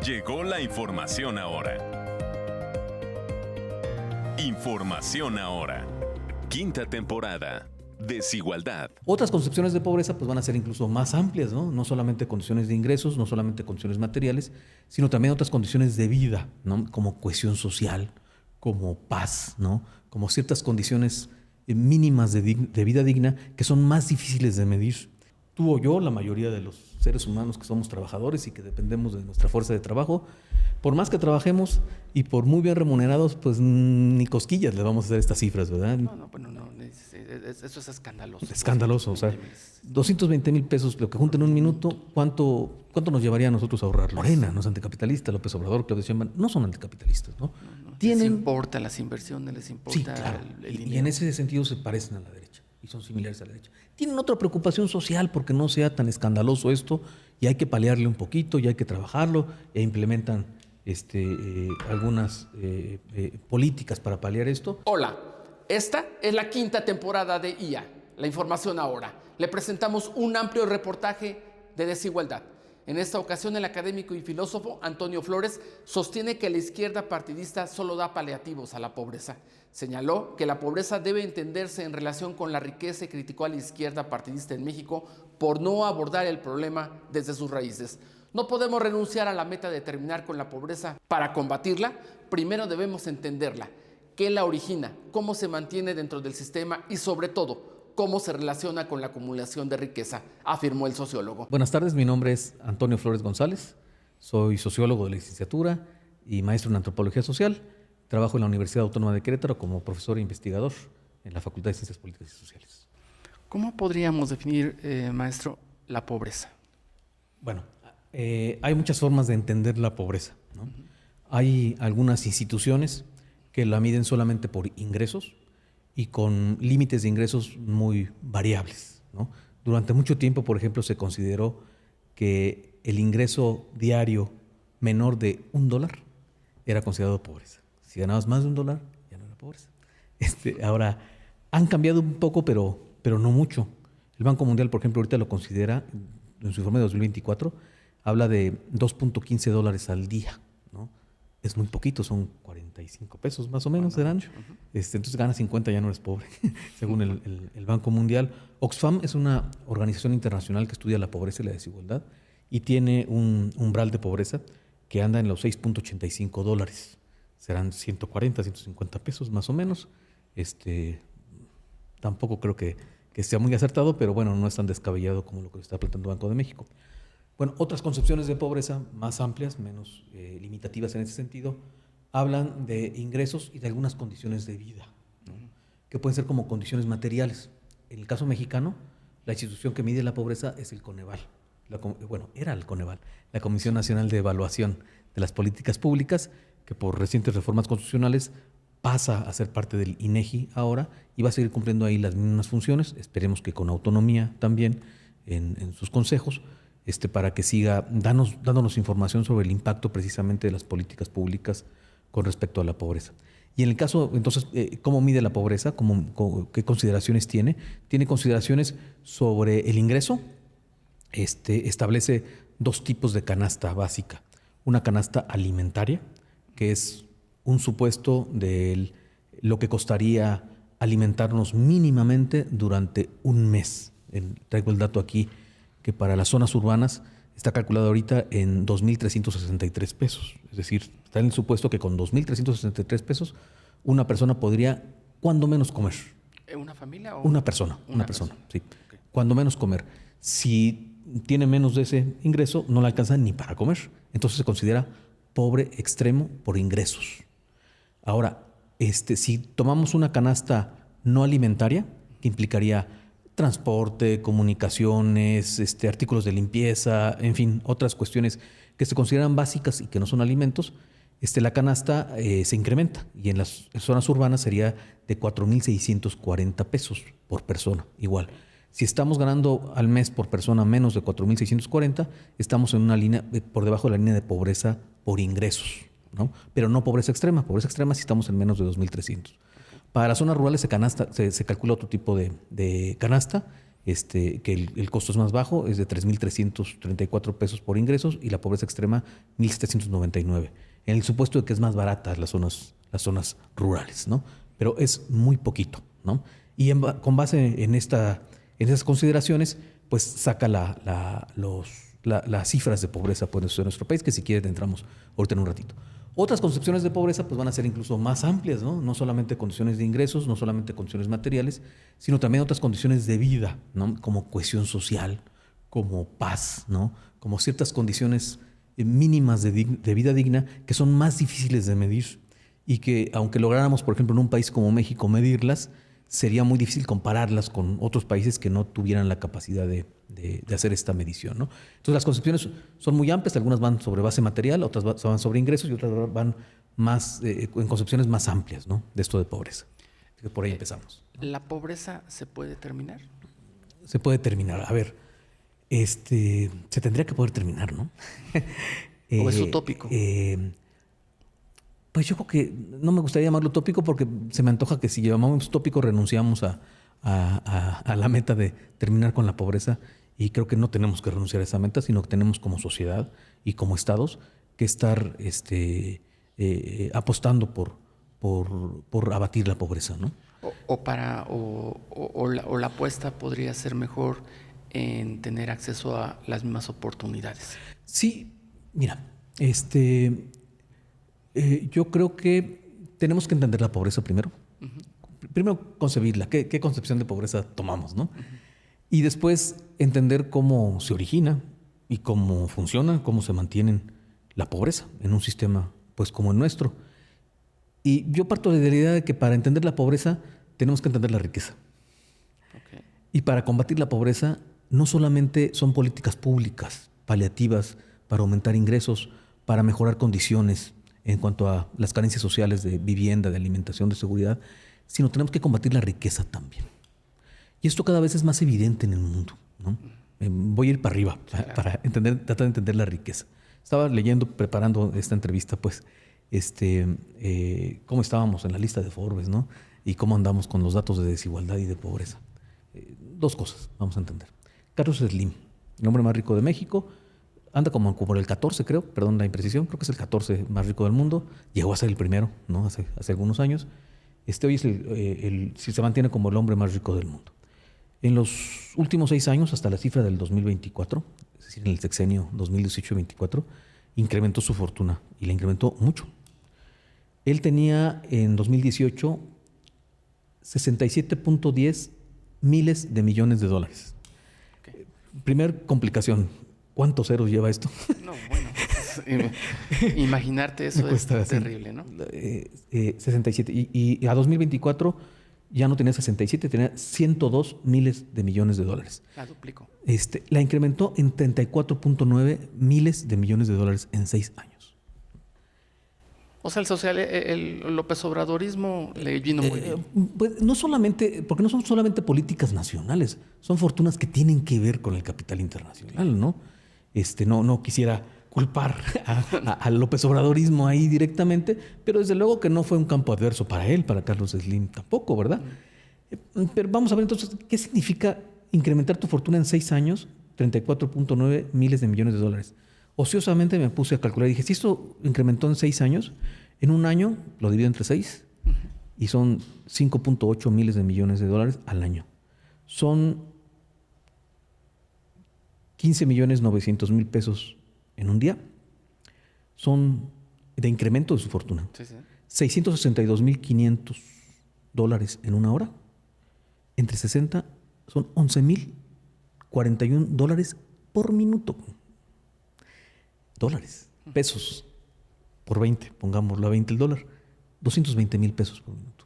Llegó la información ahora. Información ahora. Quinta temporada. Desigualdad. Otras concepciones de pobreza pues van a ser incluso más amplias, ¿no? No solamente condiciones de ingresos, no solamente condiciones materiales, sino también otras condiciones de vida, ¿no? Como cohesión social, como paz, ¿no? Como ciertas condiciones mínimas de vida digna que son más difíciles de medir. Tú o yo, la mayoría de los seres humanos que somos trabajadores y que dependemos de nuestra fuerza de trabajo, por más que trabajemos y por muy bien remunerados, pues ni cosquillas le vamos a hacer estas cifras, ¿verdad? No, eso es escandaloso. Escandaloso, o sea, 220,000 pesos, lo que junta en un minuto, ¿cuánto nos llevaría a nosotros a ahorrar? Morena no es anticapitalista, López Obrador, Claudia Sheinbaum, no son anticapitalistas, ¿no? Les importa las inversiones, les importa, sí, claro, el dinero. Y en ese sentido se parecen a la derecha y son similares a la derecha. Tienen otra preocupación social porque no sea tan escandaloso esto y hay que paliarle un poquito y hay que trabajarlo e implementan algunas políticas para paliar esto. Hola, esta es la quinta temporada de IA, la información ahora. Le presentamos un amplio reportaje de desigualdad. En esta ocasión, el académico y filósofo Antonio Flores sostiene que la izquierda partidista solo da paliativos a la pobreza. Señaló que la pobreza debe entenderse en relación con la riqueza y criticó a la izquierda partidista en México por no abordar el problema desde sus raíces. No podemos renunciar a la meta de terminar con la pobreza. Para combatirla, primero debemos entenderla, qué la origina, cómo se mantiene dentro del sistema y sobre todo, cómo se relaciona con la acumulación de riqueza, afirmó el sociólogo. Buenas tardes, mi nombre es Antonio Flores González, soy sociólogo de licenciatura y maestro en antropología social. Trabajo en la Universidad Autónoma de Querétaro como profesor e investigador en la Facultad de Ciencias Políticas y Sociales. ¿Cómo podríamos definir, maestro, la pobreza? Bueno, hay muchas formas de entender la pobreza, ¿no? Hay algunas instituciones que la miden solamente por ingresos y con límites de ingresos muy variables, ¿no? Durante mucho tiempo, por ejemplo, se consideró que el ingreso diario menor de $1 era considerado pobreza. Si ganabas más de $1, ya no era pobreza. Ahora, han cambiado un poco, pero no mucho. El Banco Mundial, por ejemplo, ahorita lo considera, en su informe de 2024, habla de $2.15 al día, ¿no? Es muy poquito, son 45 pesos más o menos, serán. Entonces gana 50, ya no eres pobre, según el Banco Mundial. Oxfam es una organización internacional que estudia la pobreza y la desigualdad y tiene un umbral de pobreza que anda en los $6.85. Serán 140, 150 pesos más o menos. Tampoco creo que sea muy acertado, pero bueno, no es tan descabellado como lo que está planteando Banco de México. Bueno, otras concepciones de pobreza más amplias, menos limitativas en ese sentido, hablan de ingresos y de algunas condiciones de vida, ¿no? Que pueden ser como condiciones materiales. En el caso mexicano, la institución que mide la pobreza es el Coneval. Era el Coneval, la Comisión Nacional de Evaluación de las Políticas Públicas, que por recientes reformas constitucionales pasa a ser parte del INEGI ahora y va a seguir cumpliendo ahí las mismas funciones, esperemos que con autonomía también en sus consejos, para que siga dándonos información sobre el impacto precisamente de las políticas públicas con respecto a la pobreza. Y en el caso, entonces, ¿cómo mide la pobreza? ¿Qué consideraciones tiene? Tiene consideraciones sobre el ingreso. Establece dos tipos de canasta básica. Una canasta alimentaria, que es un supuesto de lo que costaría alimentarnos mínimamente durante un mes. Traigo el dato aquí, que para las zonas urbanas está calculado ahorita en 2.363 pesos. Es decir, está en el supuesto que con 2.363 pesos una persona podría cuando menos comer. ¿Una familia o...? Una persona, sí. Okay. Cuando menos comer. Si tiene menos de ese ingreso, no le alcanza ni para comer. Entonces se considera pobre extremo por ingresos. Ahora, si tomamos una canasta no alimentaria, que implicaría transporte, comunicaciones, artículos de limpieza, en fin, otras cuestiones que se consideran básicas y que no son alimentos, la canasta se incrementa y en las zonas urbanas sería de 4.640 pesos por persona, igual. Si estamos ganando al mes por persona menos de 4.640, estamos en una línea por debajo de la línea de pobreza por ingresos, ¿no? Pero no pobreza extrema. Pobreza extrema si estamos en menos de 2.300. Para las zonas rurales se calcula otro tipo de canasta que el costo es más bajo, es de 3.334 pesos por ingresos y la pobreza extrema 1.799. En el supuesto de que es más barata las zonas rurales, ¿no? Pero es muy poquito, ¿no? Y con base en esas consideraciones, pues saca las cifras de pobreza pues, en nuestro país, que si quiere entramos ahorita en un ratito. Otras concepciones de pobreza pues van a ser incluso más amplias, ¿no? No solamente condiciones de ingresos, no solamente condiciones materiales, sino también otras condiciones de vida, ¿no? Como cohesión social, como paz, ¿no? Como ciertas condiciones mínimas de vida digna que son más difíciles de medir y que aunque lográramos, por ejemplo, en un país como México medirlas, sería muy difícil compararlas con otros países que no tuvieran la capacidad de hacer esta medición, ¿no? Entonces las concepciones son muy amplias, algunas van sobre base material, otras van sobre ingresos y otras van más en concepciones más amplias, ¿no? De esto de pobreza. Así que por ahí empezamos, ¿no? ¿La pobreza se puede terminar? Se puede terminar. A ver, se tendría que poder terminar, ¿no? ¿O es utópico? Pues yo creo que no me gustaría llamarlo utópico porque se me antoja que si llamamos utópico renunciamos a la meta de terminar con la pobreza, y creo que no tenemos que renunciar a esa meta, sino que tenemos como sociedad y como estados que estar apostando por abatir la pobreza, ¿no? O la apuesta podría ser mejor en tener acceso a las mismas oportunidades. Sí, mira, yo creo que tenemos que entender la pobreza primero. Uh-huh. Primero concebirla, qué concepción de pobreza tomamos, ¿no? Uh-huh. Y después entender cómo se origina y cómo funciona, cómo se mantiene la pobreza en un sistema pues como el nuestro. Y yo parto de la idea de que para entender la pobreza tenemos que entender la riqueza. Okay. Y para combatir la pobreza no solamente son políticas públicas, paliativas, para aumentar ingresos, para mejorar condiciones en cuanto a las carencias sociales de vivienda, de alimentación, de seguridad, sino tenemos que combatir la riqueza también. Y esto cada vez es más evidente en el mundo, ¿no? Voy a ir para arriba para tratar de entender la riqueza. Estaba leyendo, preparando esta entrevista, pues, cómo estábamos en la lista de Forbes, ¿no? Y cómo andamos con los datos de desigualdad y de pobreza. Dos cosas vamos a entender. Carlos Slim, el hombre más rico de México, anda como por el 14, creo, perdón la imprecisión, creo que es el 14 más rico del mundo. Llegó a ser el primero, ¿no? Hace algunos años. Hoy es si se mantiene como el hombre más rico del mundo. En los últimos 6 años, hasta la cifra del 2024, es decir, en el sexenio 2018-24, incrementó su fortuna y la incrementó mucho. Él tenía en 2018 67.10 miles de millones de dólares. Okay. Primer complicación. ¿Cuántos ceros lleva esto? No, bueno, imaginarte eso es terrible, ¿no? 67. Y a 2024 ya no tenía 67, tenía 102 miles de millones de dólares. La duplicó. La incrementó en 34.9 miles de millones de dólares en 6 años. O sea, el López Obradorismo le vino muy bien. Pues no solamente, porque no son solamente políticas nacionales, son fortunas que tienen que ver con el capital internacional, ¿no? No quisiera culpar al López Obradorismo ahí directamente, pero desde luego que no fue un campo adverso para él, para Carlos Slim tampoco, ¿verdad? Pero vamos a ver entonces, ¿qué significa incrementar tu fortuna en 6 años? 34.9 miles de millones de dólares. Ociosamente me puse a calcular y dije, si esto incrementó en 6 años, en un año lo divido entre 6 y son 5.8 miles de millones de dólares al año. Son 15.900.000 pesos en un día. Son de incremento de su fortuna. Sí, sí. 662.500 dólares en una hora. Entre 60 son 11.041 dólares por minuto. Dólares, pesos, por 20, pongámoslo a 20 el dólar, 220,000 pesos por minuto.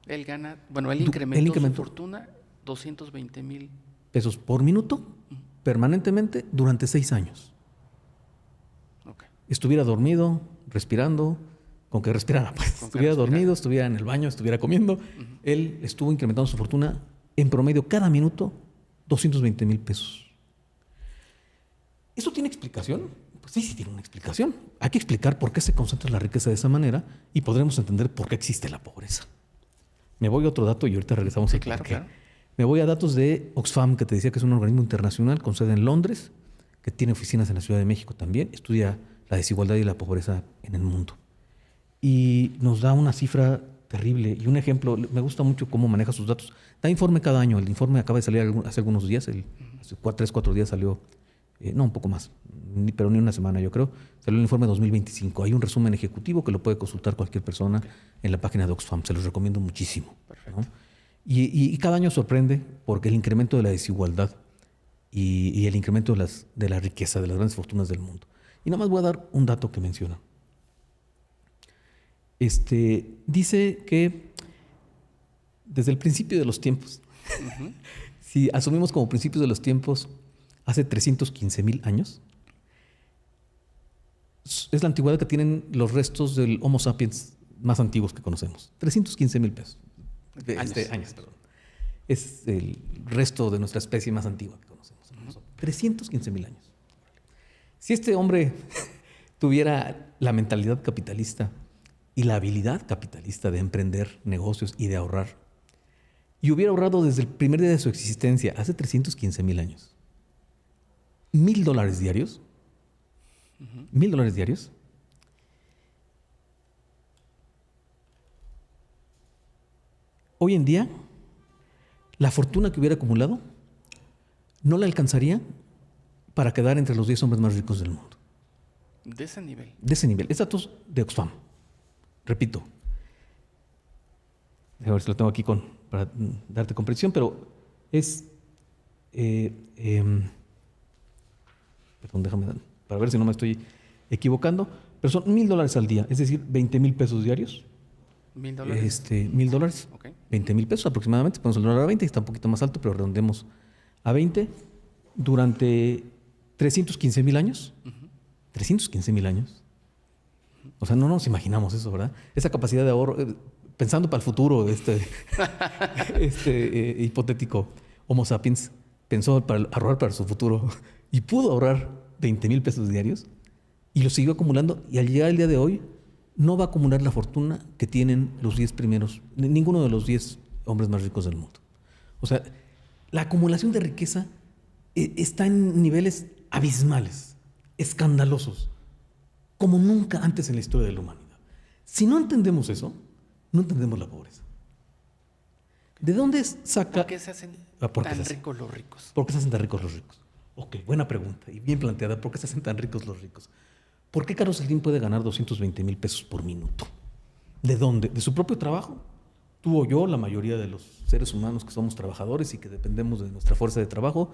Él gana, bueno, él incrementó su fortuna 220,000 pesos por minuto, permanentemente, durante 6 años. Okay. Estuviera dormido, respirando, con que respirara, pues. Estuviera dormido, estuviera en el baño, estuviera comiendo. Él estuvo incrementando su fortuna en promedio cada minuto 220,000 pesos. ¿Eso tiene explicación? Pues sí tiene una explicación. Hay que explicar por qué se concentra la riqueza de esa manera y podremos entender por qué existe la pobreza. Me voy a otro dato y ahorita regresamos a claro. Me voy a datos de Oxfam, que te decía que es un organismo internacional con sede en Londres, que tiene oficinas en la Ciudad de México también, estudia la desigualdad y la pobreza en el mundo. Y nos da una cifra terrible y un ejemplo. Me gusta mucho cómo maneja sus datos. Da informe cada año. El informe acaba de salir hace algunos días, hace 3-4 días salió, no, un poco más, pero ni una semana yo creo, salió el informe 2025. Hay un resumen ejecutivo que lo puede consultar cualquier persona en la página de Oxfam. Se los recomiendo muchísimo, ¿no? Y cada año sorprende porque el incremento de la desigualdad y el incremento de la riqueza, de las grandes fortunas del mundo. Y nada más voy a dar un dato que menciona. Dice que desde el principio de los tiempos, si asumimos como principios de los tiempos hace 315,000 años, es la antigüedad que tienen los restos del Homo sapiens más antiguos que conocemos. 315,000 pesos. Años, perdón. Es el resto de nuestra especie más antigua que conocemos. 315,000 años. Si este hombre tuviera la mentalidad capitalista y la habilidad capitalista de emprender negocios y de ahorrar, y hubiera ahorrado desde el primer día de su existencia, hace 315,000 años, $1,000 diarios, $1,000 diarios, hoy en día, la fortuna que hubiera acumulado no la alcanzaría para quedar entre los 10 hombres más ricos del mundo. De ese nivel. De ese nivel. Es datos de Oxfam. Repito. A ver si lo tengo aquí para darte comprensión, pero es... perdón, déjame dar, para ver si no me estoy equivocando. Pero son $1,000 al día, es decir, 20,000 pesos diarios. $1,000. $1,000, Okay. 20,000 pesos aproximadamente. Ponemos el dólar a 20, está un poquito más alto, pero redondemos a 20. Durante 315,000 años. 315,000 años. O sea, no nos imaginamos eso, ¿verdad? Esa capacidad de ahorro, pensando para el futuro, hipotético Homo sapiens pensó para ahorrar para su futuro y pudo ahorrar 20,000 pesos diarios y lo siguió acumulando, y al llegar el día de hoy no va a acumular la fortuna que tienen los 10 primeros, ninguno de los 10 hombres más ricos del mundo. O sea, la acumulación de riqueza está en niveles abismales, escandalosos, como nunca antes en la historia de la humanidad. Si no entendemos eso, no entendemos la pobreza. ¿De dónde saca? ¿Por qué se hacen ¿Por qué tan se hacen? ricos los ricos? ¿Por qué se hacen tan ricos los ricos? Ok, buena pregunta y bien planteada. ¿Por qué se hacen tan ricos los ricos? ¿Por qué Carlos Slim puede ganar 220,000 pesos por minuto? ¿De dónde? ¿De su propio trabajo? Tú o yo, la mayoría de los seres humanos que somos trabajadores y que dependemos de nuestra fuerza de trabajo,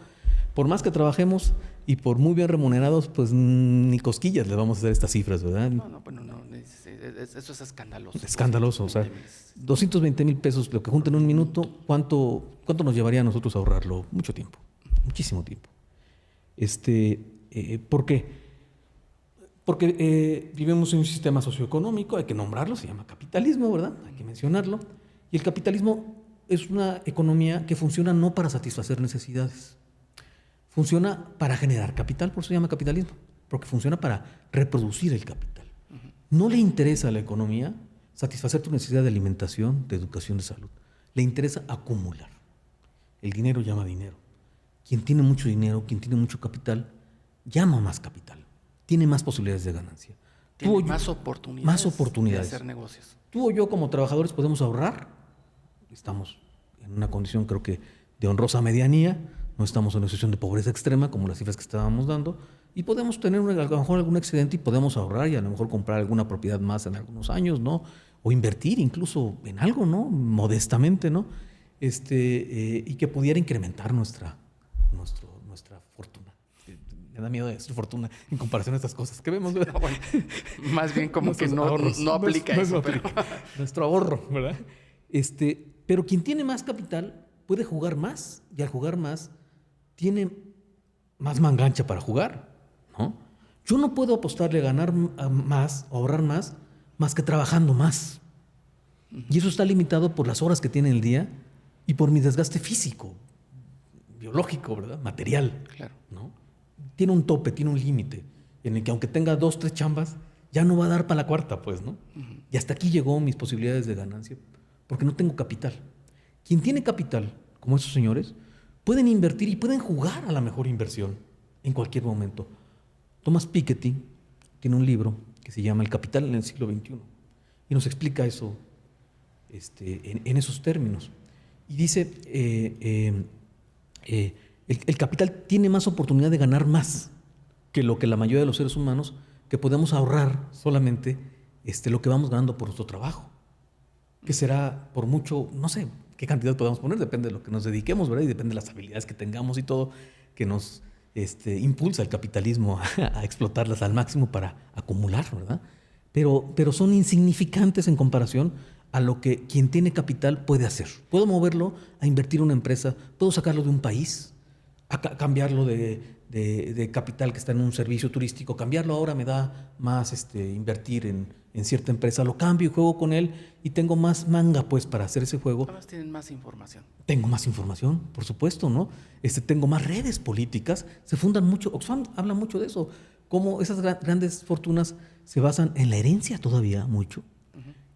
por más que trabajemos y por muy bien remunerados, pues ni cosquillas le vamos a hacer estas cifras, ¿verdad? No, eso es escandaloso. Escandaloso, o sea, 220,000 pesos, lo que junta en un minuto, ¿cuánto nos llevaría a nosotros a ahorrarlo? Mucho tiempo, muchísimo tiempo. ¿Por qué? Porque vivimos en un sistema socioeconómico, hay que nombrarlo, se llama capitalismo, ¿verdad? Hay que mencionarlo. Y el capitalismo es una economía que funciona no para satisfacer necesidades, funciona para generar capital, por eso se llama capitalismo, porque funciona para reproducir el capital. No le interesa a la economía satisfacer tu necesidad de alimentación, de educación, de salud. Le interesa acumular. El dinero llama dinero. Quien tiene mucho dinero, quien tiene mucho capital, llama más capital. Tiene más posibilidades de ganancia. Tiene más oportunidades de hacer negocios. Tú o yo como trabajadores podemos ahorrar. Estamos en una condición, creo que, de honrosa medianía. No estamos en una situación de pobreza extrema como las cifras que estábamos dando. Y podemos tener a lo mejor algún excedente y podemos ahorrar y a lo mejor comprar alguna propiedad más en algunos años, ¿no? O invertir incluso en algo, ¿no? Modestamente, ¿no? Y que pudiera incrementar nuestra fortuna. Me da miedo decir fortuna en comparación a estas cosas que vemos, ¿verdad? No, bueno, más bien como que no aplica eso. No aplica. Nuestro ahorro, ¿verdad? Pero quien tiene más capital puede jugar más, y al jugar más tiene más mangancha para jugar, ¿no? Yo no puedo apostarle a ganar más, o ahorrar más que trabajando más. Y eso está limitado por las horas que tiene el día y por mi desgaste físico, biológico, ¿verdad? Material. Claro. ¿No? Tiene un tope, tiene un límite, en el que aunque tenga 2, 3 chambas, ya no va a dar para la cuarta, pues, ¿no? Y hasta aquí llegó mis posibilidades de ganancia, porque no tengo capital. Quien tiene capital, como esos señores, pueden invertir y pueden jugar a la mejor inversión en cualquier momento. Thomas Piketty tiene un libro que se llama El capital en el siglo XXI y nos explica eso en esos términos. Y dice, el capital tiene más oportunidad de ganar más que lo que la mayoría de los seres humanos, que podemos ahorrar solamente lo que vamos ganando por nuestro trabajo, que será por mucho, no sé qué cantidad podamos poner, depende de lo que nos dediquemos, ¿verdad? Y depende de las habilidades que tengamos y todo, que nos impulsa el capitalismo a explotarlas al máximo para acumular, ¿verdad? Pero son insignificantes en comparación a lo que quien tiene capital puede hacer. Puedo moverlo a invertir en una empresa, puedo sacarlo de un país, a cambiarlo de capital que está en un servicio turístico, cambiarlo ahora me da más invertir en cierta empresa, lo cambio y juego con él y tengo más manga pues para hacer ese juego. Además tienen más información. Tengo más información, por supuesto, ¿no? Tengo más redes políticas, se fundan mucho, Oxfam habla mucho de eso, cómo esas grandes fortunas se basan en la herencia todavía mucho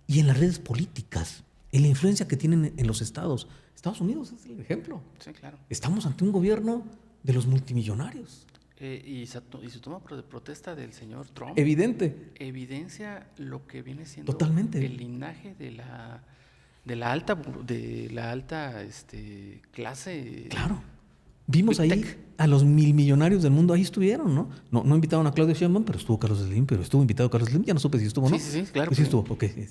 y en las redes políticas, en la influencia que tienen en los estados. Estados Unidos es el ejemplo. Sí, claro. Estamos ante un gobierno de los multimillonarios. Y su toma de protesta del señor Trump Evidente. evidencia lo que viene siendo Totalmente. el linaje de la alta clase. Claro. Vimos Big ahí tech. a los milmillonarios del mundo, ahí estuvieron, ¿no? No invitaron a Claudio Sheinbaum, pero estuvo Carlos Slim, pero estuvo invitado Carlos Slim, ya no supe si estuvo o no. Sí, claro. Pues sí estuvo, porque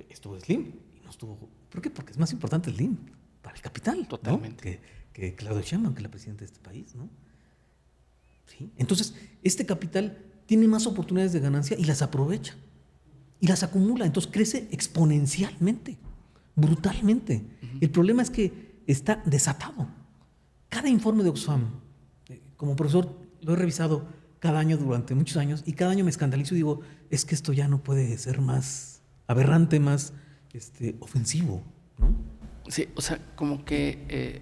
estuvo Slim y no estuvo. ¿Por qué? Porque es más importante Slim para el capital, Totalmente. ¿no? Que Claudio Sheinbaum, que la presidenta de este país, ¿no? ¿Sí? Entonces, este capital tiene más oportunidades de ganancia y las aprovecha y las acumula, entonces crece exponencialmente, brutalmente. El problema es que está desatado. Cada informe de Oxfam, como profesor, lo he revisado cada año durante muchos años y cada año me escandalizo y digo, es que esto ya no puede ser más aberrante, más ofensivo, ¿no? Sí, o sea, como que,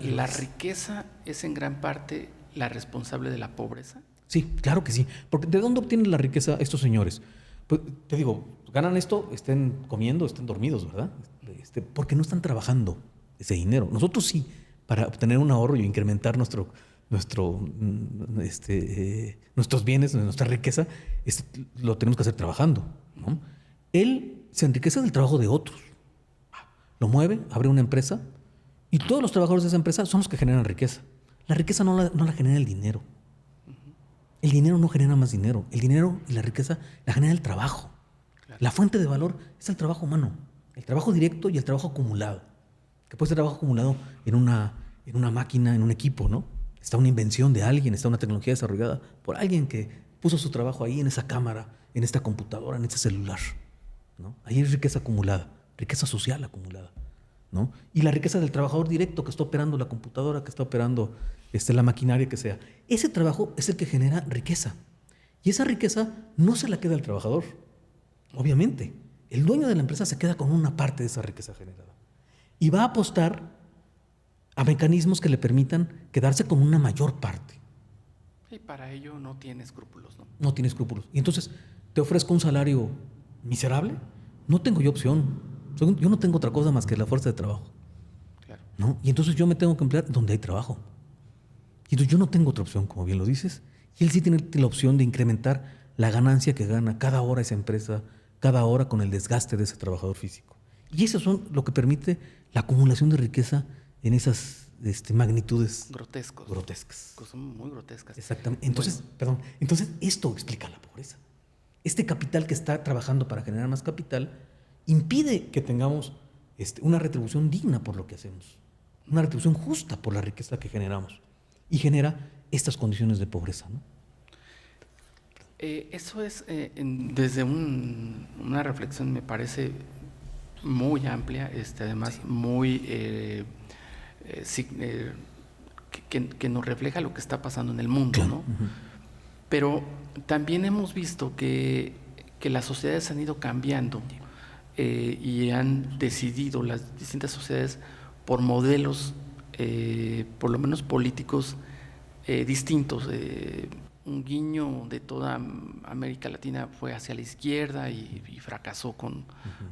la riqueza es en gran parte la responsable de la pobreza. Sí, claro que sí. Porque ¿de dónde obtienen la riqueza estos señores? Pues te digo, ganan esto, estén comiendo, estén dormidos, ¿verdad? Porque no están trabajando ese dinero. Nosotros sí, para obtener un ahorro y incrementar nuestros bienes, nuestra riqueza, lo tenemos que hacer trabajando, ¿no? Él se enriquece del trabajo de otros. Lo mueve, abre una empresa y todos los trabajadores de esa empresa son los que generan riqueza. La riqueza no la genera el dinero. El dinero no genera más dinero. El dinero y la riqueza la genera el trabajo. Claro. La fuente de valor es el trabajo humano, el trabajo directo y el trabajo acumulado. Que puede ser trabajo acumulado en una máquina, en un equipo, ¿no? Está una invención de alguien, está una tecnología desarrollada por alguien que puso su trabajo ahí en esa cámara, en esta computadora, en ese celular, ¿no? Ahí hay riqueza acumulada, riqueza social acumulada, ¿no? Y la riqueza del trabajador directo que está operando la computadora, que está operando la maquinaria que sea. Ese trabajo es el que genera riqueza. Y esa riqueza no se la queda al trabajador. Obviamente, el dueño de la empresa se queda con una parte de esa riqueza generada. Y va a apostar a mecanismos que le permitan quedarse con una mayor parte. Y para ello no tiene escrúpulos, ¿no? No tiene escrúpulos. Y entonces, ¿te ofrezco un salario miserable? No tengo yo opción. Yo no tengo otra cosa más que la fuerza de trabajo. Claro. ¿No? Y entonces yo me tengo que emplear donde hay trabajo. Y entonces yo no tengo otra opción, como bien lo dices. Y él sí tiene la opción de incrementar la ganancia que gana cada hora esa empresa, cada hora con el desgaste de ese trabajador físico. Y eso son lo que permite la acumulación de riqueza en esas magnitudes grotescas. Cosas muy grotescas. Exactamente. Entonces esto explica la pobreza. Este capital que está trabajando para generar más capital impide que tengamos una retribución digna por lo que hacemos, una retribución justa por la riqueza que generamos. Y genera estas condiciones de pobreza, ¿no? Eso es, desde una reflexión me parece muy amplia, además sí. Muy que nos refleja lo que está pasando en el mundo, claro. ¿No? Uh-huh. Pero también hemos visto que las sociedades han ido cambiando y han decidido las distintas sociedades por modelos por lo menos políticos distintos. Un guiño de toda América Latina fue hacia la izquierda y fracasó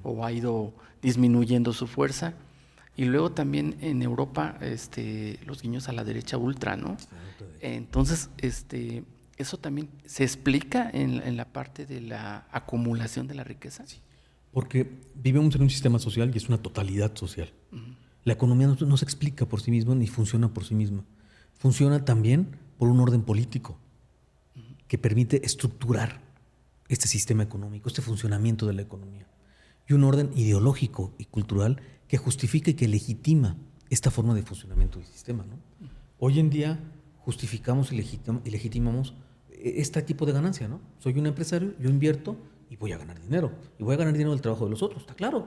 o ha ido disminuyendo su fuerza. Y luego también en Europa, los guiños a la derecha ultra, ¿no? Entonces, eso también se explica en la parte de la acumulación de la riqueza. Sí, porque vivimos en un sistema social y es una totalidad social. La economía no se explica por sí misma ni funciona por sí misma. Funciona también por un orden político que permite estructurar este sistema económico, este funcionamiento de la economía. Y un orden ideológico y cultural que justifica y que legitima esta forma de funcionamiento del sistema, ¿no? Hoy en día justificamos y legitimamos este tipo de ganancia, ¿no? Soy un empresario, yo invierto y voy a ganar dinero. Y voy a ganar dinero del trabajo de los otros, está claro.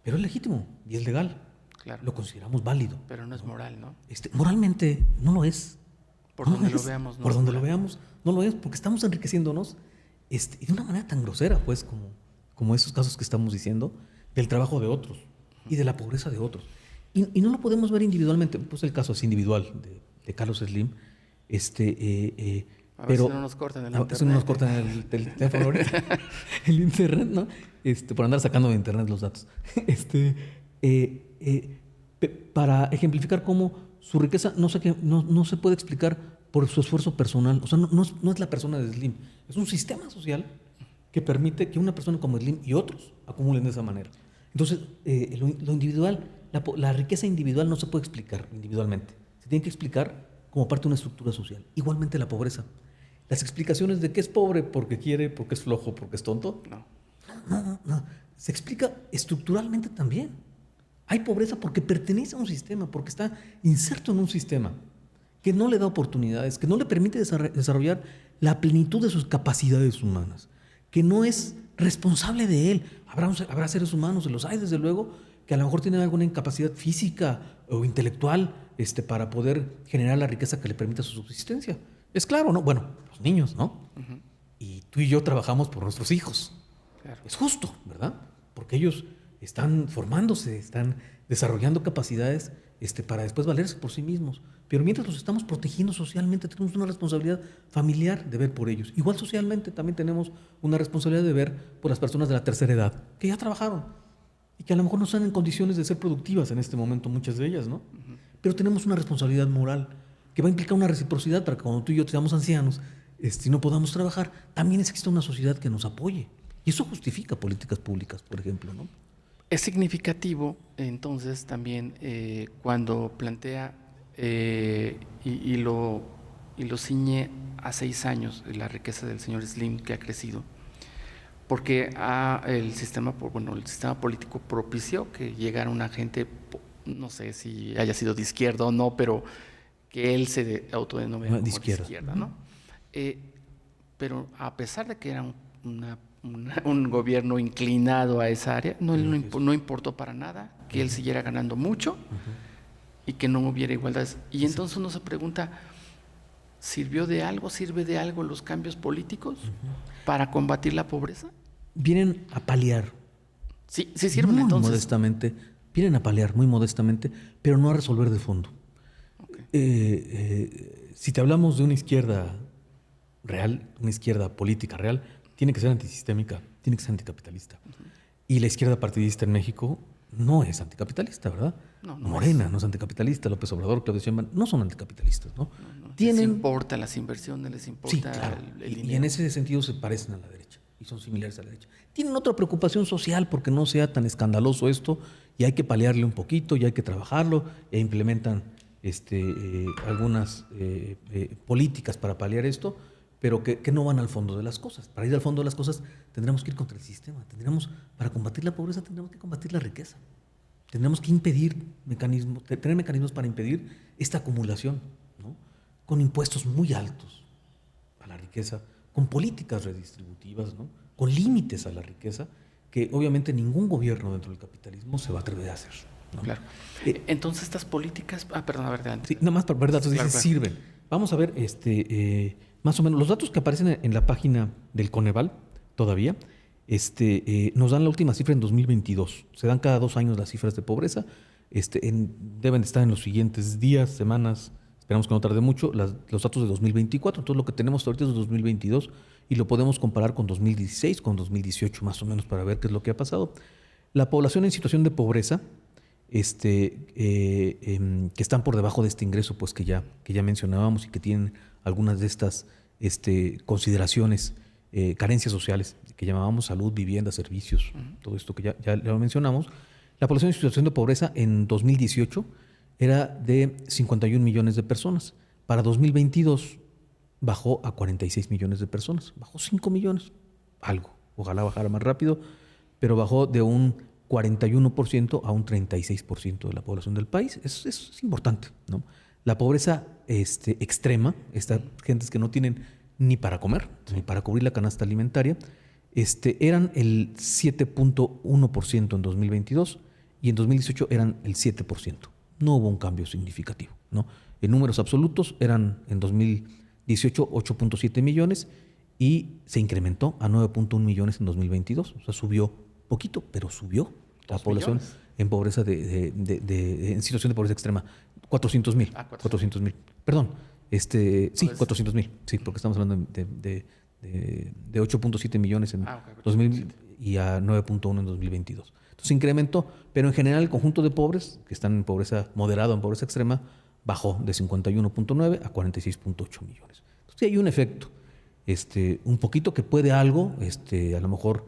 Pero es legítimo y es legal. Claro. Lo consideramos válido. Pero no es moral, ¿no? Moralmente no lo es. Por donde lo veamos, no. Por donde lo veamos, no lo es, porque estamos enriqueciéndonos y de una manera tan grosera, pues, como esos casos que estamos diciendo, del trabajo de otros y de la pobreza de otros. Y no lo podemos ver individualmente. Pues el caso es individual de Carlos Slim. A ver si no nos cortan el internet. Si no nos cortan el teléfono ahorita, el internet, ¿no? Por andar sacando de internet los datos. Para ejemplificar cómo su riqueza no se puede explicar por su esfuerzo personal. O sea, no es la persona de Slim. Es un sistema social que permite que una persona como Slim y otros acumulen de esa manera. Entonces, lo individual, la riqueza individual no se puede explicar individualmente. Se tiene que explicar como parte de una estructura social. Igualmente la pobreza. Las explicaciones de que es pobre porque quiere, porque es flojo, porque es tonto. No. Se explica estructuralmente también. Hay pobreza porque pertenece a un sistema, porque está inserto en un sistema que no le da oportunidades, que no le permite desarrollar la plenitud de sus capacidades humanas, que no es responsable de él. Habrá seres humanos, se los hay desde luego, que a lo mejor tienen alguna incapacidad física o intelectual para poder generar la riqueza que le permita su subsistencia. Es claro, ¿no? Bueno, los niños, ¿no? Uh-huh. Y tú y yo trabajamos por nuestros hijos. Claro. Es justo, ¿verdad? Porque ellos están formándose, están desarrollando capacidades para después valerse por sí mismos. Pero mientras los estamos protegiendo socialmente, tenemos una responsabilidad familiar de ver por ellos. Igual socialmente también tenemos una responsabilidad de ver por las personas de la tercera edad, que ya trabajaron y que a lo mejor no están en condiciones de ser productivas en este momento, muchas de ellas, ¿no? Uh-huh. Pero tenemos una responsabilidad moral que va a implicar una reciprocidad para que cuando tú y yo seamos ancianos y no podamos trabajar, también exista una sociedad que nos apoye. Y eso justifica políticas públicas, por ejemplo, ¿no? Es significativo, entonces, también cuando plantea y lo ciñe a 6 años la riqueza del señor Slim, que ha crecido, porque el sistema político propició que llegara una gente, no sé si haya sido de izquierda o no, pero que él se autodenomina de izquierda, ¿no? Pero a pesar de que era un gobierno inclinado a esa área, no importó para nada que él siguiera ganando mucho y que no hubiera igualdades. Y entonces uno se pregunta, ¿sirve de algo los cambios políticos para combatir la pobreza? Vienen a paliar. Sí sirven muy entonces. Modestamente, vienen a paliar muy modestamente, pero no a resolver de fondo. Okay. Si te hablamos de una izquierda real, una izquierda política real, tiene que ser antisistémica, tiene que ser anticapitalista. Y la izquierda partidista en México no es anticapitalista, ¿verdad? No Morena no es anticapitalista, López Obrador, Claudio Sheinbaum no son anticapitalistas, ¿no? Les importa las inversiones, les importa sí, claro. el dinero. Y en ese sentido se parecen a la derecha y son similares a la derecha. Tienen otra preocupación social porque no sea tan escandaloso esto y hay que paliarle un poquito y hay que trabajarlo e implementan algunas políticas para paliar esto, pero que no van al fondo de las cosas. Para ir al fondo de las cosas tendremos que ir contra el sistema. Para combatir la pobreza tendremos que combatir la riqueza. Tendremos que tener mecanismos para impedir esta acumulación, ¿no? Con impuestos muy altos a la riqueza, con políticas redistributivas, ¿no? Con límites a la riqueza, que obviamente ningún gobierno dentro del capitalismo se va a atrever a hacer, ¿no? Claro. Entonces estas políticas... perdón, a ver, adelante. Sí, nada más para ver datos, claro. Sirven. Vamos a ver más o menos los datos que aparecen en la página del Coneval todavía, nos dan la última cifra en 2022. Se dan cada 2 años las cifras de pobreza. Deben estar en los siguientes días, semanas, esperamos que no tarde mucho, los datos de 2024. Entonces lo que tenemos ahorita es de 2022 y lo podemos comparar con 2016, con 2018 más o menos para ver qué es lo que ha pasado. La población en situación de pobreza que están por debajo de este ingreso, pues que ya mencionábamos y que tienen algunas de estas consideraciones, carencias sociales, que llamábamos salud, vivienda, servicios, todo esto que ya lo mencionamos. La población en situación de pobreza en 2018 era de 51 millones de personas. Para 2022 bajó a 46 millones de personas. Bajó 5 millones, algo. Ojalá bajara más rápido, pero bajó de un 41% a un 36% de la población del país. Eso es importante, ¿no? La pobreza extrema, estas gentes que no tienen ni para comer, ni para cubrir la canasta alimentaria, eran el 7.1% en 2022 y en 2018 eran el 7%. No hubo un cambio significativo, ¿no? En números absolutos eran en 2018 8.7 millones y se incrementó a 9.1 millones en 2022. O sea, subió poquito, pero subió la población en pobreza en situación de pobreza extrema. 400,000. 400,000. Perdón. Sí, 400,000. Sí, porque estamos hablando de 8.7 millones en 2000 y a 9.1 en 2022. Entonces incrementó, pero en general el conjunto de pobres que están en pobreza moderada o en pobreza extrema bajó de 51.9 a 46.8 millones. Entonces sí hay un efecto, un poquito que puede algo, a lo mejor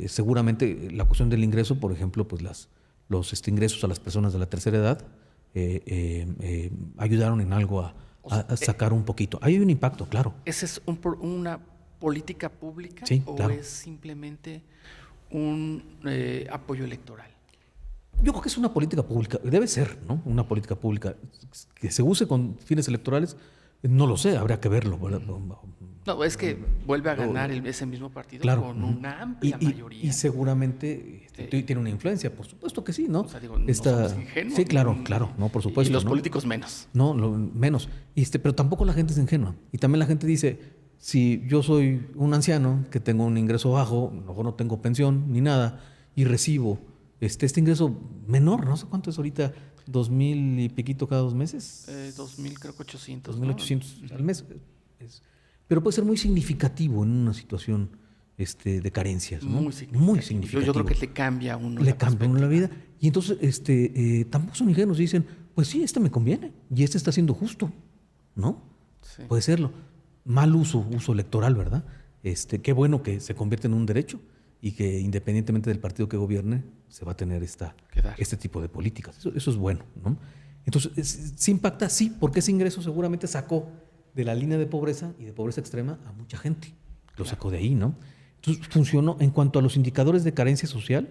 seguramente la cuestión del ingreso, por ejemplo, pues los ingresos a las personas de la tercera edad ayudaron en algo a sacar un poquito. Ahí hay un impacto, claro. ¿Esa es una política pública o claro. es simplemente un apoyo electoral? Yo creo que es una política pública, debe ser, ¿no? Una política pública que se use con fines electorales, no lo sé, habría que verlo, ¿verdad? No, es que vuelve a ganar ese mismo partido, claro, con una amplia mayoría. Y seguramente tiene una influencia, por supuesto que sí, ¿no? O sea, digo, no somos ingenuos. Sí, claro, no, por supuesto. Y los ¿no? políticos menos. No, menos. Pero tampoco la gente es ingenua. Y también la gente dice, si yo soy un anciano que tengo un ingreso bajo, a lo mejor no tengo pensión ni nada, y recibo este ingreso menor, no sé cuánto es ahorita, 2,000 y piquito cada 2 meses. 2,000, creo que 800. 2,800 al mes. Pero puede ser muy significativo en una situación de carencias, ¿no? Muy significativo. Yo creo que le cambia a uno. Le cambia a uno la vida. Y entonces tampoco son ingenuos y dicen, pues sí, me conviene y está siendo justo, ¿no? Sí. Puede serlo. Mal uso electoral, ¿verdad? Qué bueno que se convierte en un derecho y que independientemente del partido que gobierne, se va a tener este tipo de políticas. Eso es bueno, ¿no? Entonces, ¿sí impacta? Sí, porque ese ingreso seguramente sacó de la línea de pobreza y de pobreza extrema a mucha gente. Lo sacó de ahí, ¿no? Entonces, funcionó. En cuanto a los indicadores de carencia social,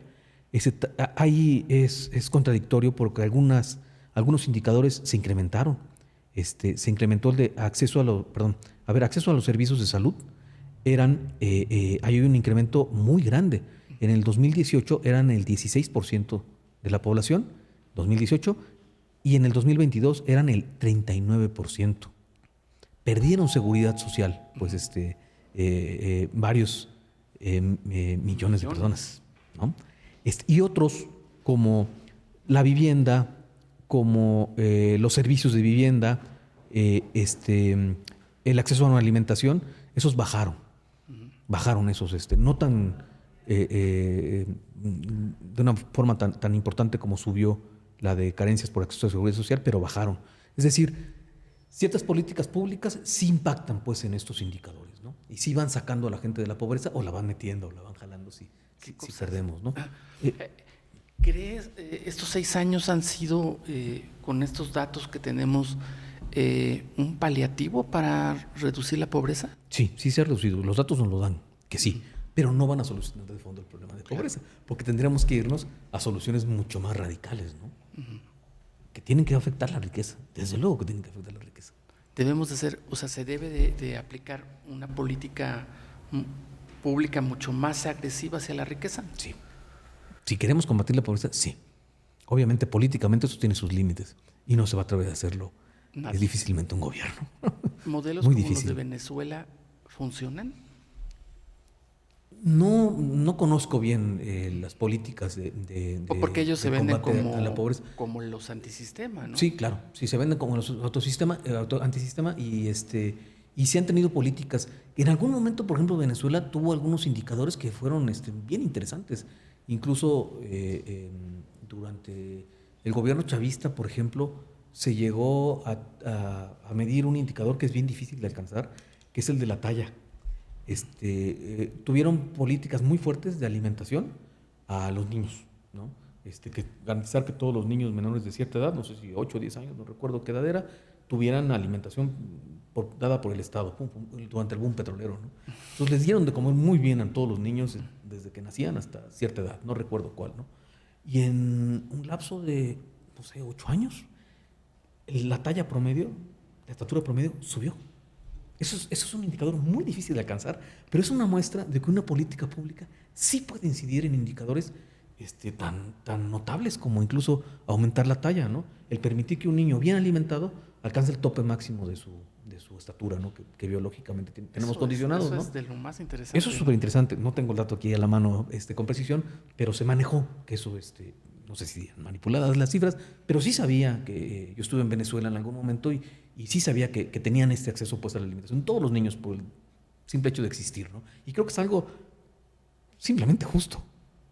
ahí es contradictorio porque algunos indicadores se incrementaron. Se incrementó el de acceso a los servicios de salud. Hay un incremento muy grande. En el 2018 eran el 16% de la población, 2018, y en el 2022 eran el 39%. Perdieron seguridad social, pues varios millones de personas, ¿no? Y otros, como la vivienda, como los servicios de vivienda, el acceso a una alimentación, esos bajaron. Bajaron esos, no tan de una forma tan importante como subió la de carencias por acceso a seguridad social, pero bajaron. Es decir, ciertas políticas públicas sí impactan pues en estos indicadores, ¿no? Y sí van sacando a la gente de la pobreza o la van metiendo o la van jalando si perdemos, ¿no? ¿Crees estos 6 años han sido, con estos datos que tenemos, un paliativo para reducir la pobreza? Sí se ha reducido. Los datos nos lo dan, que sí, pero no van a solucionar de fondo el problema de pobreza, porque tendríamos que irnos a soluciones mucho más radicales, ¿no? Que tienen que afectar la riqueza. Desde luego que tienen que afectar la riqueza. Debemos de se debe de aplicar una política pública mucho más agresiva hacia la riqueza. Sí. Si queremos combatir la pobreza, sí. Obviamente, políticamente eso tiene sus límites y no se va a atrever a hacerlo difícilmente un gobierno. ¿Modelos muy como difícil. Los de Venezuela funcionan? No conozco bien las políticas de porque ellos se venden a la pobreza. Como los antisistema, ¿no? Sí, claro. Sí, se venden como los antisistema y sí han tenido políticas. En algún momento, por ejemplo, Venezuela tuvo algunos indicadores que fueron bien interesantes. Incluso durante El gobierno chavista, por ejemplo, se llegó a medir un indicador que es bien difícil de alcanzar, que es el de la talla. Tuvieron políticas muy fuertes de alimentación a los niños, ¿no? Que garantizar que todos los niños menores de cierta edad, no sé si 8 o 10 años, no recuerdo qué edad era, tuvieran alimentación dada por el Estado durante el boom petrolero, ¿no? Entonces les dieron de comer muy bien a todos los niños desde que nacían hasta cierta edad, no recuerdo cuál, ¿no? Y en un lapso de, no sé, 8 años, la talla promedio, la estatura promedio subió. Eso es un indicador muy difícil de alcanzar, pero es una muestra de que una política pública sí puede incidir en indicadores tan notables como incluso aumentar la talla, ¿no? El permitir que un niño bien alimentado alcance el tope máximo de su estatura, ¿no? Que biológicamente tenemos condicionados, eso ¿no? es de lo más interesante. Eso es súper interesante. No tengo el dato aquí a la mano con precisión, pero se manejó que eso, no sé si manipuladas las cifras, pero sí sabía que yo estuve en Venezuela en algún momento y sí sabía que tenían este acceso pues a la alimentación. Todos los niños por el simple hecho de existir, ¿no? Y creo que es algo simplemente justo,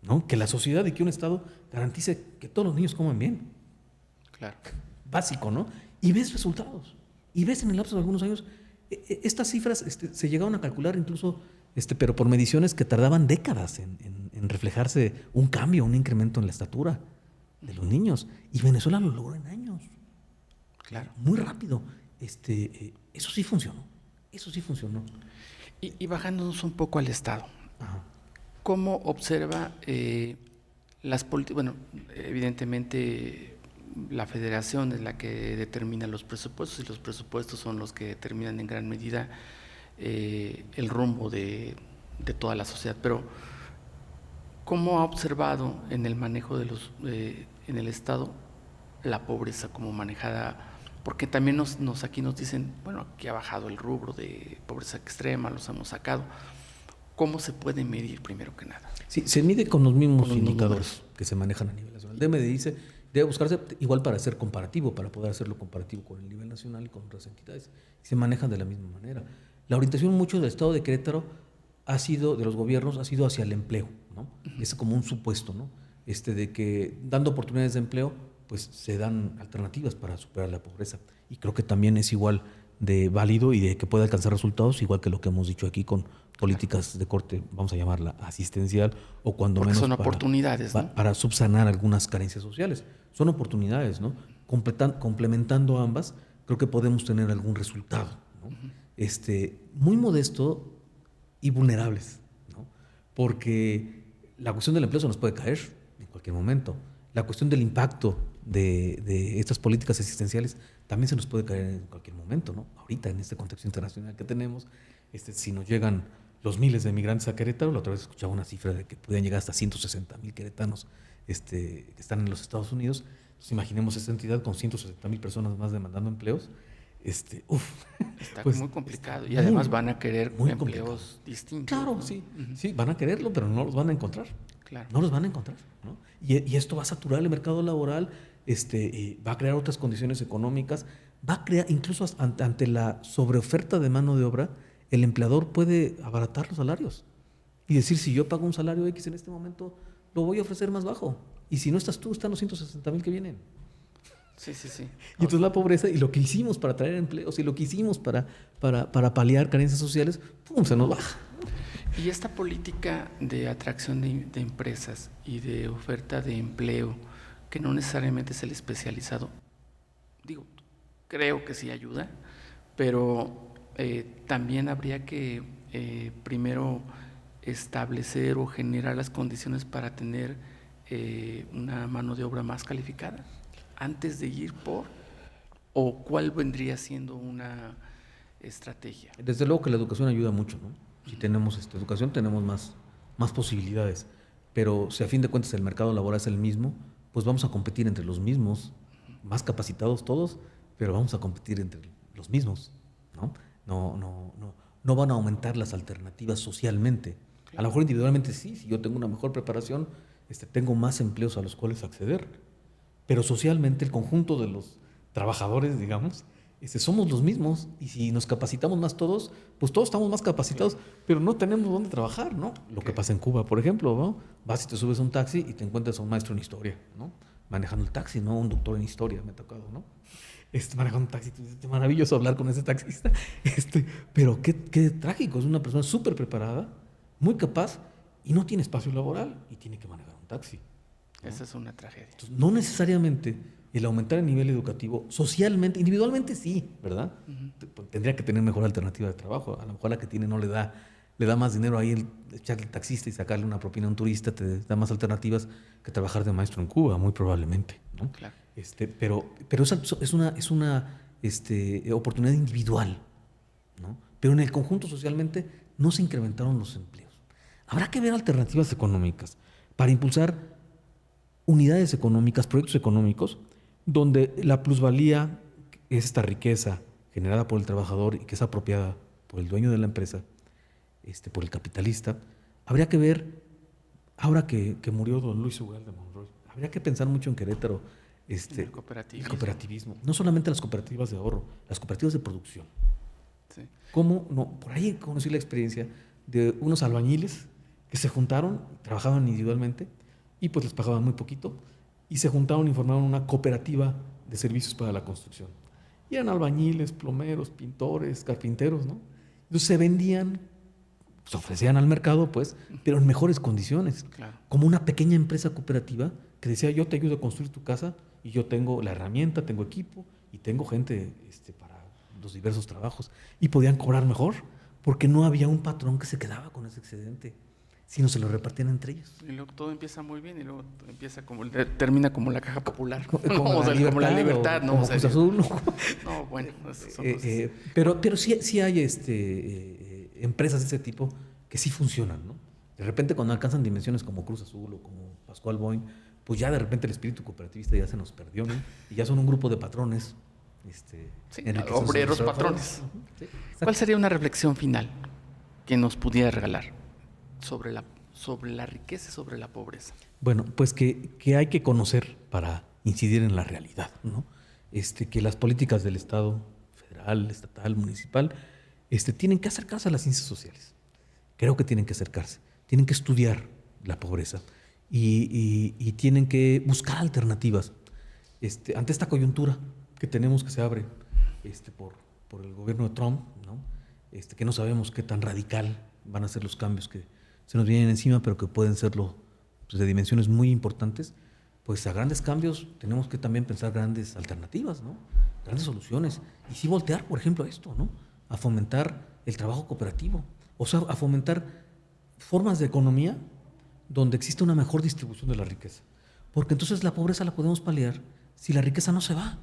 ¿no? Que la sociedad y que un Estado garantice que todos los niños coman bien. Claro. Básico, ¿no? Y ves resultados. Y ves en el lapso de algunos años, estas cifras se llegaron a calcular incluso, pero por mediciones que tardaban décadas en reflejarse un cambio, un incremento en la estatura de los niños. Y Venezuela lo logró en años. Claro. Muy rápido. Eso sí funcionó. Eso sí funcionó. Y bajándonos un poco al Estado. Ajá. ¿Cómo observa las políticas? Bueno, evidentemente la federación es la que determina los presupuestos y los presupuestos son los que determinan en gran medida el rumbo de toda la sociedad. Pero ¿cómo ha observado en el manejo en el Estado la pobreza como manejada? Porque también aquí nos dicen, bueno, aquí ha bajado el rubro de pobreza extrema, los hemos sacado. ¿Cómo se puede medir primero que nada? Sí, se mide con los mismos indicadores que se manejan a nivel nacional. Debe buscarse igual para hacer comparativo, para poder hacerlo comparativo con el nivel nacional y con otras entidades. Se manejan de la misma manera. La orientación mucho del Estado de Querétaro de los gobiernos, ha sido hacia el empleo, ¿no? Uh-huh. Es como un supuesto, ¿no? De que dando oportunidades de empleo, pues se dan alternativas para superar la pobreza. Y creo que también es igual de válido y de que puede alcanzar resultados, igual que lo que hemos dicho aquí con políticas de corte, vamos a llamarla asistencial, o cuando porque menos son oportunidades, ¿no? Para subsanar algunas carencias sociales. Son oportunidades, ¿no? Complementando ambas, creo que podemos tener algún resultado, ¿no? Uh-huh. Muy modesto y vulnerables, ¿no? Porque la cuestión del empleo se nos puede caer en cualquier momento. La cuestión del impacto de estas políticas asistenciales también se nos puede caer en cualquier momento, ¿no? Ahorita, en este contexto internacional que tenemos, si nos llegan los miles de migrantes a Querétaro, la otra vez escuchaba una cifra de que podían llegar hasta 160,000 queretanos que están en los Estados Unidos. Entonces, imaginemos esta entidad con 160,000 personas más demandando empleos. Está pues, muy complicado. Y además van a querer empleos complicado. Distintos. Claro, ¿no? Sí, uh-huh. Sí, van a quererlo, pero no los van a encontrar. Claro. No los van a encontrar, ¿no? Y esto va a saturar el mercado laboral, va a crear otras condiciones económicas, va a crear, incluso ante la sobreoferta de mano de obra, el empleador puede abaratar los salarios y decir, si yo pago un salario X en este momento, lo voy a ofrecer más bajo. Y si no estás tú, están los 160,000 que vienen. Sí. Y entonces la pobreza y lo que hicimos para traer empleos y lo que hicimos para paliar carencias sociales, ¡pum!, se nos baja. Y esta política de atracción de empresas y de oferta de empleo, que no necesariamente es el especializado, creo que sí ayuda, pero también habría que primero establecer o generar las condiciones para tener una mano de obra más calificada antes de ir o cuál vendría siendo una estrategia. Desde luego que la educación ayuda mucho, ¿no? Si tenemos educación, tenemos más posibilidades, pero si a fin de cuentas el mercado laboral es el mismo, pues vamos a competir entre los mismos, más capacitados todos, pero vamos a competir entre los mismos, ¿no? No van a aumentar las alternativas socialmente. A lo mejor individualmente sí, si yo tengo una mejor preparación, tengo más empleos a los cuales acceder, pero socialmente el conjunto de los trabajadores, digamos, somos los mismos, y si nos capacitamos más todos, pues todos estamos más capacitados, claro, pero no tenemos dónde trabajar, ¿no? Lo que pasa en Cuba, por ejemplo, ¿no? Vas y te subes a un taxi y te encuentras a un maestro en historia, ¿no? manejando el taxi, ¿no? Un doctor en historia me ha tocado, ¿no? Manejando un taxi, es maravilloso hablar con ese taxista, pero qué trágico, es una persona súper preparada, muy capaz y no tiene espacio laboral y tiene que manejar un taxi, ¿no? Esa es una tragedia. Entonces, no necesariamente el aumentar el nivel educativo, socialmente, individualmente sí, ¿verdad? Tendría que tener mejor alternativa de trabajo, a lo mejor la que tiene no le da más dinero ahí el echarle al taxista y sacarle una propina a un turista, te da más alternativas que trabajar de maestro en Cuba, muy probablemente, ¿no? Claro. Pero es una oportunidad individual, ¿no? Pero en el conjunto socialmente no se incrementaron los empleos. Habrá que ver alternativas económicas para impulsar unidades económicas, proyectos económicos, donde la plusvalía es esta riqueza generada por el trabajador y que es apropiada por el dueño de la empresa, por el capitalista. Habría que ver, ahora que murió don Luis Ugalde Monroy, habría que pensar mucho en Querétaro, El cooperativismo. el cooperativismo. No solamente las cooperativas de ahorro, las cooperativas de producción. Sí. ¿Cómo no? Por ahí conocí la experiencia de unos albañiles que se juntaron, trabajaban individualmente y pues les pagaban muy poquito y se juntaron y formaron una cooperativa de servicios para la construcción. Y eran albañiles, plomeros, pintores, carpinteros, ¿no? Entonces se vendían, se ofrecían al mercado, pues, pero en mejores condiciones. Claro. Como una pequeña empresa cooperativa que decía, yo te ayudo a construir tu casa y yo tengo la herramienta, tengo equipo y tengo gente para los diversos trabajos. Y podían cobrar mejor porque no había un patrón que se quedaba con ese excedente, sino se lo repartían entre ellos. Y luego todo empieza muy bien y luego termina como la caja popular. Como la libertad, ¿no? Como Cruz Azul. No, bueno. Son pero sí hay empresas de ese tipo que sí funcionan, ¿no? De repente cuando alcanzan dimensiones como Cruz Azul o como Pascual Boing, pues ya de repente el espíritu cooperativista ya se nos perdió, ¿no? Y ya son un grupo de patrones. Obreros patrones. Sí, ¿Cuál sería una reflexión final que nos pudiera regalar sobre la riqueza y sobre la pobreza? Bueno, pues que hay que conocer para incidir en la realidad, ¿no? Que las políticas del Estado federal, estatal, municipal, tienen que acercarse a las ciencias sociales. Creo que tienen que acercarse, tienen que estudiar la pobreza y tienen que buscar alternativas ante esta coyuntura que tenemos que se abre por el gobierno de Trump, ¿no? Que no sabemos qué tan radical van a ser los cambios que se nos vienen encima, pero que pueden serlo pues, de dimensiones muy importantes. Pues a grandes cambios tenemos que también pensar grandes alternativas, ¿no? Grandes soluciones. Y sí voltear, por ejemplo, a esto, ¿no? A fomentar el trabajo cooperativo. O sea, a fomentar formas de economía donde exista una mejor distribución de la riqueza. Porque entonces la pobreza la podemos paliar si la riqueza no se va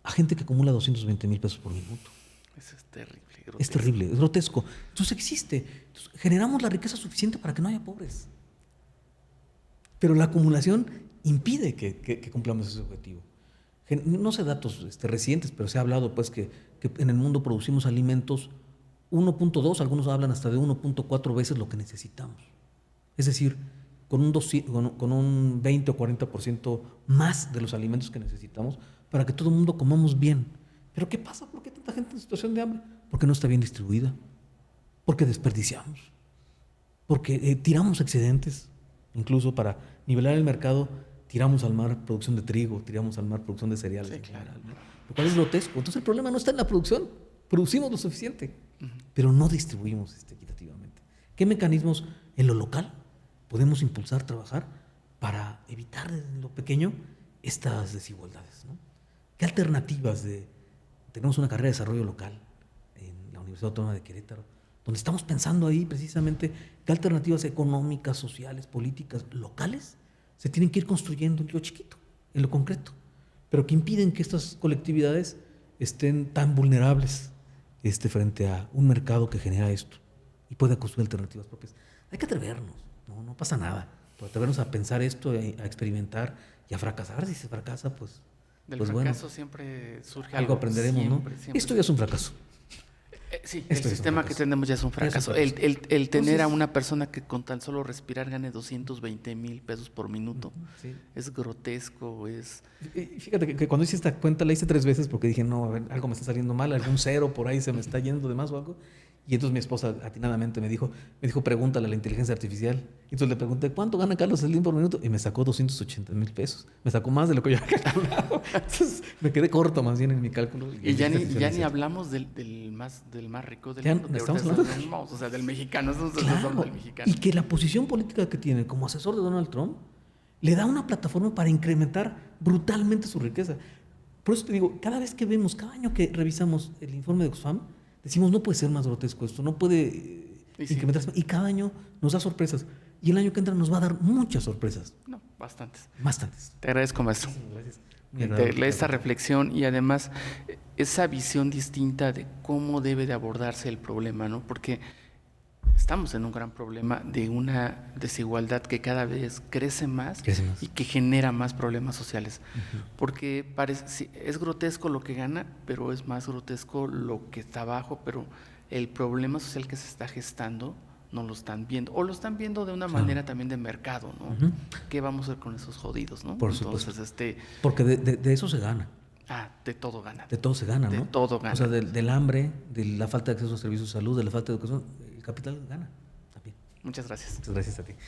a gente que acumula 220,000 pesos por minuto. Eso es terrible. Grotesco. Es terrible, es grotesco. Entonces existe. Entonces, generamos la riqueza suficiente para que no haya pobres. Pero la acumulación impide que cumplamos ese objetivo. No sé datos recientes, pero se ha hablado pues que en el mundo producimos alimentos 1.2, algunos hablan hasta de 1.4 veces lo que necesitamos. Es decir, con un 20 o 40% más de los alimentos que necesitamos para que todo el mundo comamos bien. ¿Pero qué pasa? ¿Por qué tanta gente en situación de hambre? Porque no está bien distribuida, porque desperdiciamos, porque tiramos excedentes, incluso para nivelar el mercado, tiramos al mar producción de trigo, tiramos al mar producción de cereales en general, ¿no? Lo cual es grotesco. Entonces el problema no está en la producción, producimos lo suficiente, pero no distribuimos equitativamente. ¿Qué mecanismos en lo local podemos impulsar, trabajar para evitar en lo pequeño estas desigualdades, ¿no? ¿Qué alternativas tenemos una carrera de desarrollo local en la Universidad Autónoma de Querétaro, donde estamos pensando ahí precisamente qué alternativas económicas, sociales, políticas, locales se tienen que ir construyendo en lo chiquito, en lo concreto, pero que impiden que estas colectividades estén tan vulnerables frente a un mercado que genera esto y pueda construir alternativas propias. Hay que atrevernos, no pasa nada, pero atrevernos a pensar esto, a experimentar y a fracasar. Si se fracasa, pues del pues fracaso bueno, siempre surge algo aprenderemos, siempre, ¿no? Siempre. Esto ya es un fracaso. Sí, el sistema que tenemos ya es un fracaso. El tener a una persona que con tan solo respirar gane 220,000 pesos por minuto es grotesco. Fíjate que cuando hice esta cuenta la hice 3 veces porque dije, no, a ver, algo me está saliendo mal, algún cero por ahí se me está yendo de más o algo. Y entonces mi esposa atinadamente me dijo, pregúntale a la inteligencia artificial. Y entonces le pregunté, ¿cuánto gana Carlos Slim por minuto? Y me sacó 280,000 pesos. Me sacó más de lo que yo había calculado. Entonces me quedé corto más bien en mi cálculo. Y ya ni hablamos del más rico del mundo. Estamos hablando o sea, del mexicano. Estamos claro, hablando del mexicano. y que la posición política que tiene como asesor de Donald Trump le da una plataforma para incrementar brutalmente su riqueza. Por eso te digo, cada vez que vemos, cada año que revisamos el informe de Oxfam, decimos, no puede ser más grotesco esto, no puede incrementarse. Y cada año nos da sorpresas. Y el año que entra nos va a dar muchas sorpresas. No, bastantes. Bastantes. Te agradezco, maestro. Gracias. Esta reflexión y además esa visión distinta de cómo debe de abordarse el problema, ¿no? Porque estamos en un gran problema de una desigualdad que cada vez crece más y que genera más problemas sociales. Porque sí, es grotesco lo que gana, pero es más grotesco lo que está abajo, pero el problema social que se está gestando no lo están viendo, o lo están viendo de una manera también de mercado, ¿no? ¿Qué vamos a hacer con esos jodidos, no? Por supuesto. Porque de eso se gana. De todo gana. De todo se gana, ¿no? De todo gana. O sea, del hambre, de la falta de acceso a servicios de salud, de la falta de educación, el capital gana también. Muchas gracias. Muchas gracias a ti.